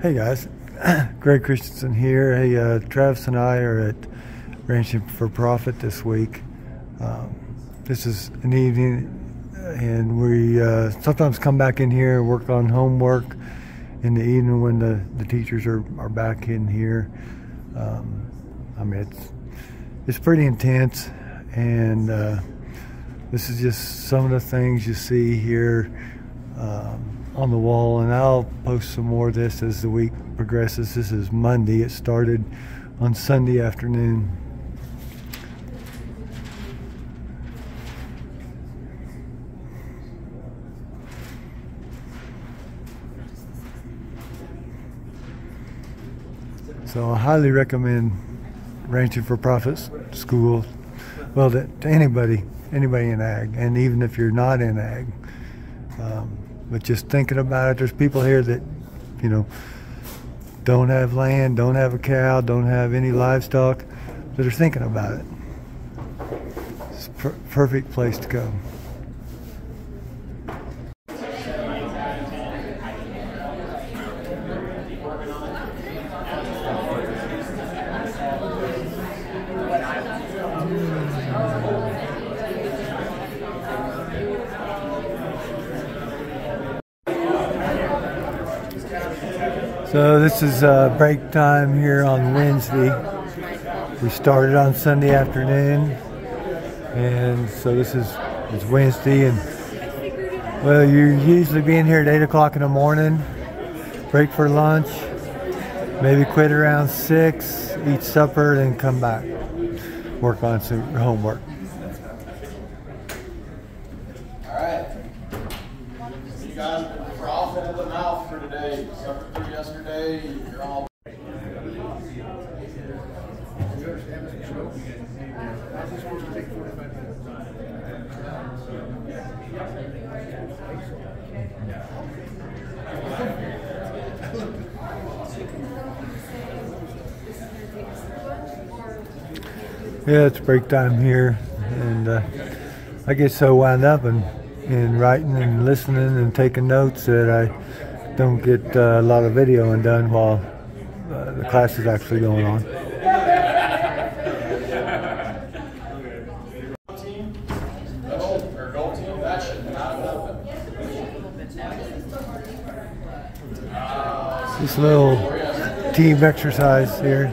Hey guys, Greg Christensen here. Hey, Travis and I are at Ranching for Profit this week. This is an evening, and we sometimes come back in here and work on homework in the evening when the teachers are back in here. I mean, it's pretty intense, and this is just some of the things you see here on the wall, and I'll post some more of this as the week progresses. This is Monday. It started on Sunday afternoon. So I highly recommend Ranching for Profit School, well, to anybody in ag, and even if you're not in ag. But just thinking about it, there's people here that, you know, don't have land, don't have a cow, don't have any livestock, that are thinking about it. It's a perfect place to go. So this is break time here on Wednesday. We started on Sunday afternoon, and so this is Wednesday, and well, you're usually being here at 8 o'clock in the morning, break for lunch, maybe quit around 6, eat supper, then come back, work on some homework. Alright, you guys are off into the mouth for today. Suffered through yesterday, you're all Yeah, it's break time here, and I get so wound up in writing and listening and taking notes that I don't get a lot of videoing done while the class is actually going on. This little team exercise here.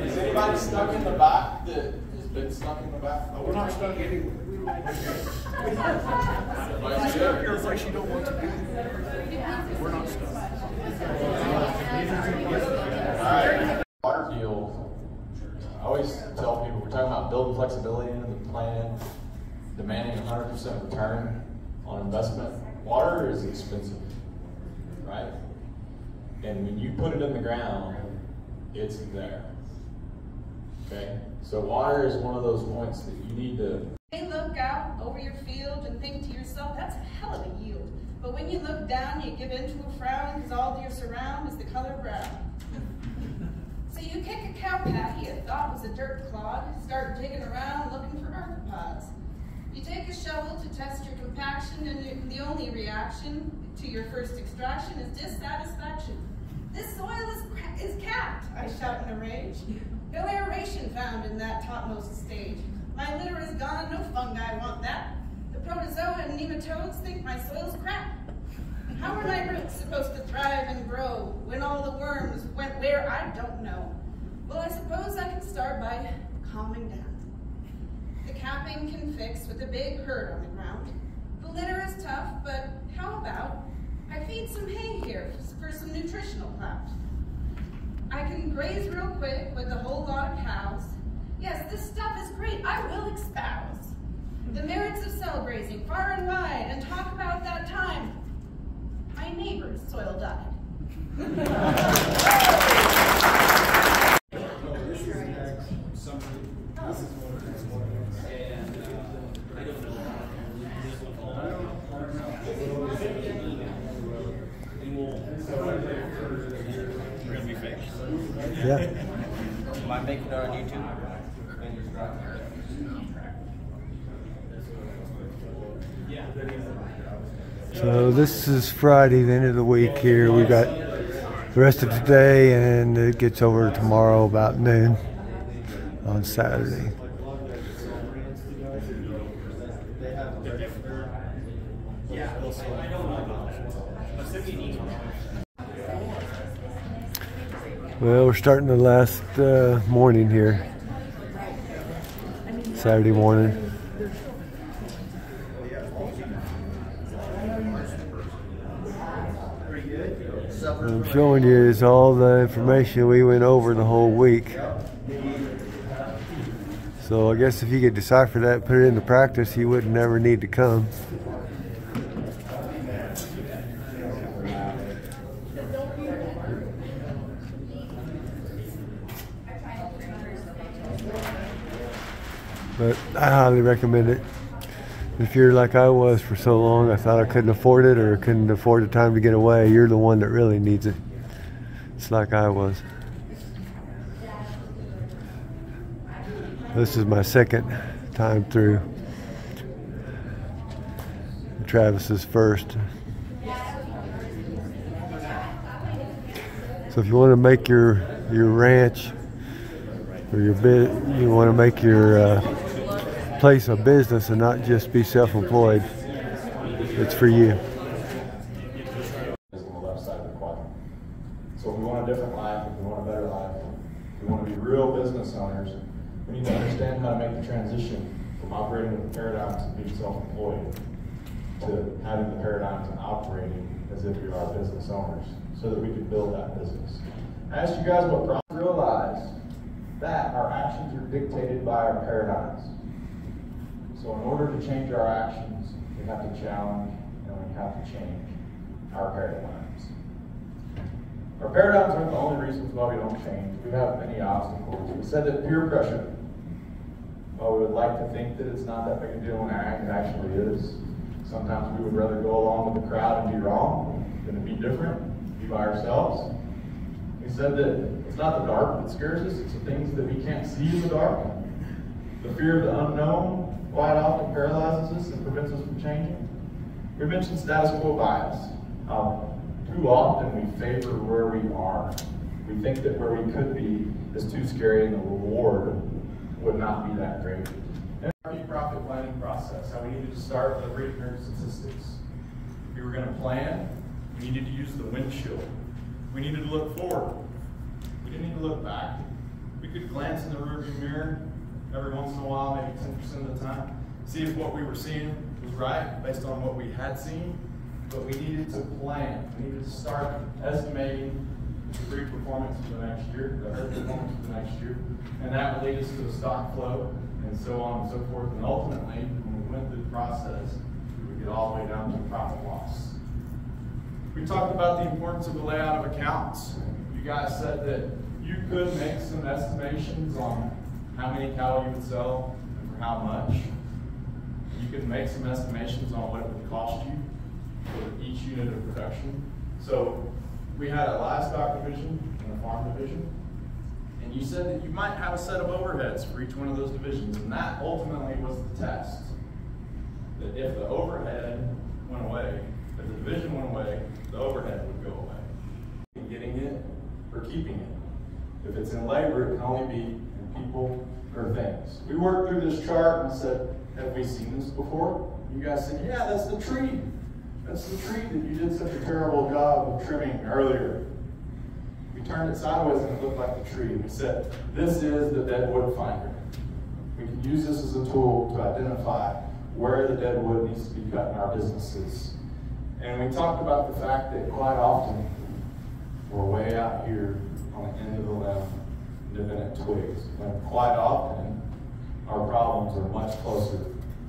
Is anybody stuck in the back that has been stuck in the back? No, we're not stuck anywhere. It feels like she don't want to be. We're not stuck. Alright. Water deal. I always tell people we're talking about building flexibility into the plan, demanding 100% return on investment. Water is expensive, right? And when you put it in the ground, it's there. Okay? So water is one of those points that you need to. You look out over your field and think to yourself, that's a hell of a yield. But when you look down, you give into a frown because all you surround is the color brown. So you kick a cow patty you thought was a dirt clod, start digging around looking for arthropods. You take a shovel to test your compaction, and the only reaction to your first extraction is dissatisfaction. This soil is capped, I shout in a rage. No aeration found in that topmost stage. My litter is gone, no fungi want that. The protozoa and nematodes think my soil's crap. How are my roots supposed to thrive and grow when all the worms went where I don't know? Well, I suppose I can start by calming down. The capping can fix with a big herd on the ground. The litter is tough, but how about I feed some hay here for some nutritional clout. I can graze real quick with a whole lot of cows. Yes, this stuff is great, I will espouse the merits of cell grazing far and wide and talk about that time my neighbor's soil died. Yeah. Am I making it on YouTube? So this is Friday, the end of the week here. We got the rest of today, and it gets over tomorrow about noon on Saturday. Well, we're starting the last morning here, Saturday morning. What I'm showing you is all the information we went over the whole week. So I guess if you could decipher that and put it into practice, you would never need to come. But I highly recommend it. If you're like I was for so long, I thought I couldn't afford it or couldn't afford the time to get away, you're the one that really needs it. It's like I was. This is my second time through. Travis is first. So if you want to make your ranch or your bit, you want to make your place a business and not just be self-employed, it's for you. On the left side of the quadrant. So if we want a different life, if we want a better life, if we want to be real business owners, we need to understand how to make the transition from operating with the paradigms of being self-employed to having the paradigms and operating as if we are business owners, so that we can build that business. I asked you guys what problems. Realize that our actions are dictated by our paradigms. So in order to change our actions, we have to challenge and we have to change our paradigms. Our paradigms aren't the only reasons why we don't change. We have many obstacles. We said that peer pressure, while we would like to think that it's not that big a deal in ag, it actually is. Sometimes we would rather go along with the crowd and be wrong than to be different, be by ourselves. We said that it's not the dark that scares us, it's the things that we can't see in the dark. The fear of the unknown quite often paralyzes us and prevents us from changing. We mentioned status quo bias. Too often we favor where we are. We think that where we could be is too scary and the reward would not be that great. And our profit planning process, how we needed to start with written statistics. If we were going to plan, we needed to use the windshield. We needed to look forward. We didn't need to look back. We could glance in the rearview mirror every once in a while, maybe 10% of the time, see if what we were seeing was right based on what we had seen, but we needed to plan. We needed to start estimating the degree performance for the next year, the herd performance for the next year, and that would lead us to the stock flow, and so on and so forth. And ultimately, when we went through the process, we would get all the way down to profit loss. We talked about the importance of the layout of accounts. You guys said that you could make some estimations on how many cattle you would sell and for how much. You could make some estimations on what it would cost you for each unit of production. So we had a livestock division and a farm division, and you said that you might have a set of overheads for each one of those divisions, and that ultimately was the test. That if the overhead went away, if the division went away, the overhead would go away. Getting it or keeping it. If it's in labor, it can only be in people or things. We worked through this chart and said, have we seen this before? You guys said, yeah, that's the tree. That's the tree that you did such a terrible job of trimming earlier. We turned it sideways and it looked like the tree. We said, this is the dead wood finder. We can use this as a tool to identify where the dead wood needs to be cut in our businesses. And we talked about the fact that quite often we're way out here on the end of the limb, nipping at twigs, when quite often our problems are much closer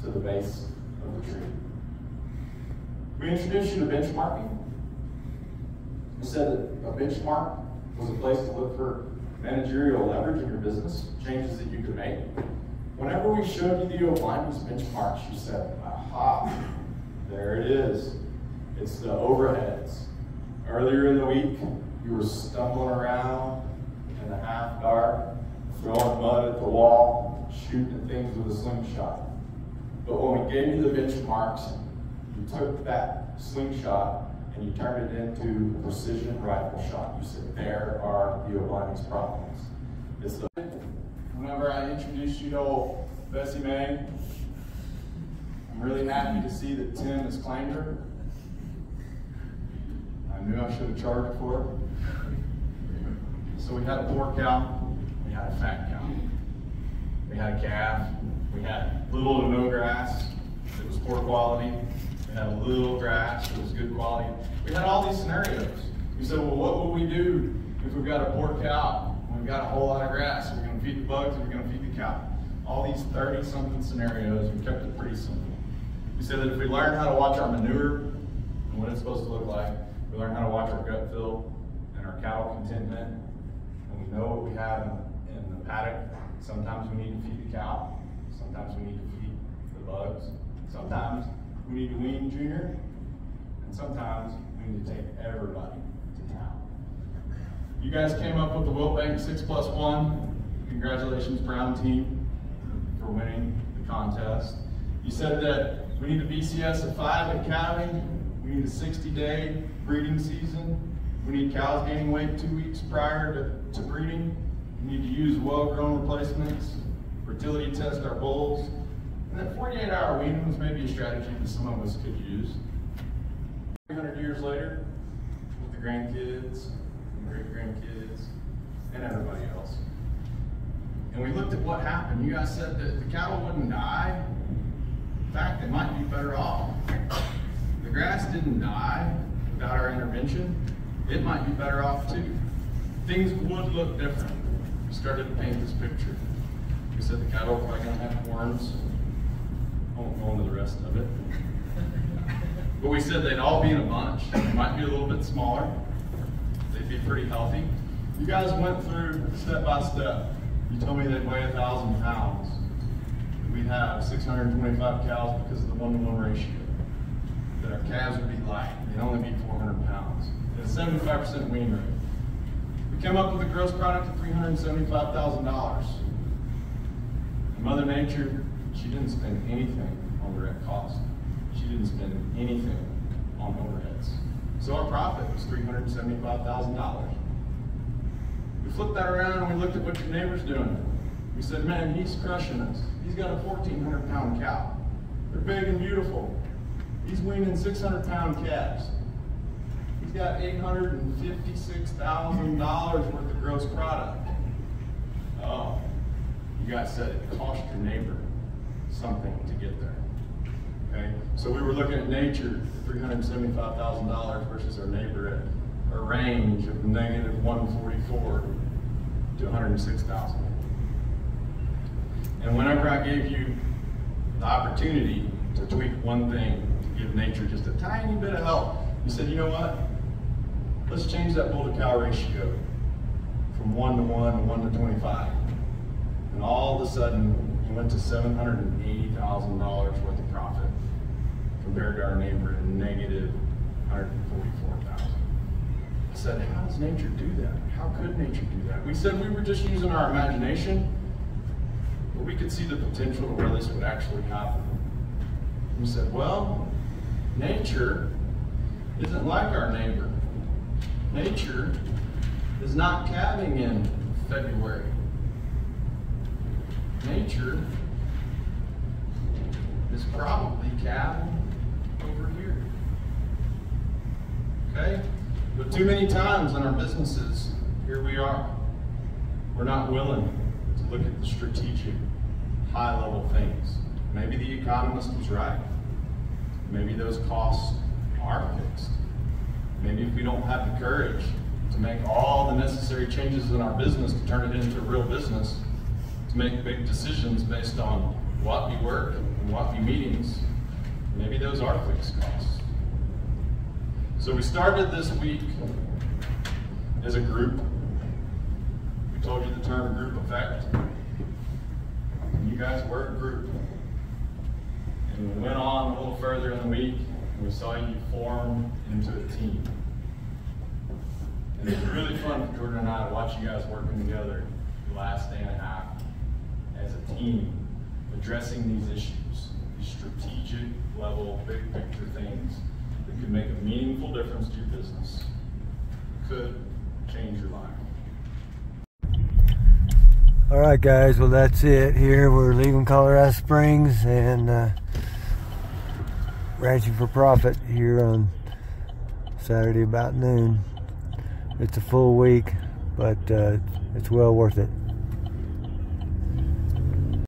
to the base of the tree. We introduced you to benchmarking. We said that a benchmark was a place to look for managerial leverage in your business, changes that you could make. Whenever we showed you the O'Blinders benchmarks, you said, aha, there it is. It's the overheads. Earlier in the week, you were stumbling around in the half dark, throwing mud at the wall, shooting at things with a slingshot. But when we gave you the benchmarks, you took that slingshot and you turned it into a precision rifle shot. You said, there are the O'Blinding's problems. Whenever I introduced you to old Bessie Mae, I'm really happy to see that Tim has claimed her. I knew I should have charged for her. So we had a poor cow, we had a fat cow. We had a calf, we had little to no grass, it was poor quality. We had a little grass, it was good quality. We had all these scenarios. We said, well, what would we do if we've got a poor cow and we've got a whole lot of grass? We're gonna feed the bugs and we're gonna feed the cow. All these 30-something scenarios, we kept it pretty simple. We said that if we learn how to watch our manure and what it's supposed to look like, we learn how to watch our gut fill and our cattle contentment, and we know what we have in the paddock. Sometimes we need to feed the cow, sometimes we need to feed the bugs, sometimes we need to wean Junior, and sometimes we need to take everybody to town. You guys came up with the Wilt Bank 6+1. Congratulations, Brown team, for winning the contest. You said that we need a BCS of 5 at calving. We need a 60-day breeding season. We need cows gaining weight 2 weeks prior to breeding. We need to use well-grown replacements, fertility test our bulls. And that 48-hour weaning was maybe a strategy that some of us could use. 300 years later, with the grandkids, and great-grandkids, and everybody else. And we looked at what happened. You guys said that the cattle wouldn't die. In fact, they might be better off. The grass didn't die without our intervention. It might be better off too. Things would look different. We started to paint this picture. We said the cattle are probably going to have horns. I won't go into the rest of it. But we said they'd all be in a bunch. They might be a little bit smaller. They'd be pretty healthy. You guys went through step by step. You told me they'd weigh 1,000 pounds. We'd have 625 cows because of the 1-to-1 ratio. That our calves would be light. They'd only be 400 pounds. At a 75% wean rate. We came up with a gross product of $375,000. Mother Nature, she didn't spend anything on direct cost. She didn't spend anything on overheads. So our profit was $375,000. We flipped that around and we looked at what your neighbor's doing. We said, man, he's crushing us. He's got a 1,400-pound cow. They're big and beautiful. He's weaning 600-pound calves. He's got $856,000 worth of gross product. Oh, you guys said it cost your neighbor something to get there. Okay, so we were looking at nature at $375,000 versus our neighbor at a range of -144 to $106,000. And whenever I gave you the opportunity to tweak one thing, to give nature just a tiny bit of help, you said, you know what? Let's change that bull to cow ratio from 1-to-1 to 1-to-25. And all of a sudden, you went to $780,000 worth of profit compared to our neighbor at -144,000. I said, how does nature do that? How could nature do that? We said we were just using our imagination, but we could see the potential of where this would actually happen. We said, well, nature isn't like our neighbor. Nature is not calving in February. Nature is probably calving over here. Okay? But too many times in our businesses, here we are. We're not willing to look at the strategic, high-level things. Maybe the economist was right. Maybe those costs are fixed. Maybe if we don't have the courage to make all the necessary changes in our business to turn it into a real business, to make big decisions based on what we work and what we meetings, maybe those are fixed costs. So we started this week as a group. We told you the term group effect. And you guys were a group. And we went on a little further in the week and we saw you form into a team. And it was really fun for Jordan and I to watch you guys working together the last day and a half. as a team addressing these issues, these strategic level, big picture things that could make a meaningful difference to your business, could change your life. All right, guys. Well, that's it. Here we're leaving Colorado Springs and ranching for profit here on Saturday about noon. It's a full week, but it's well worth it.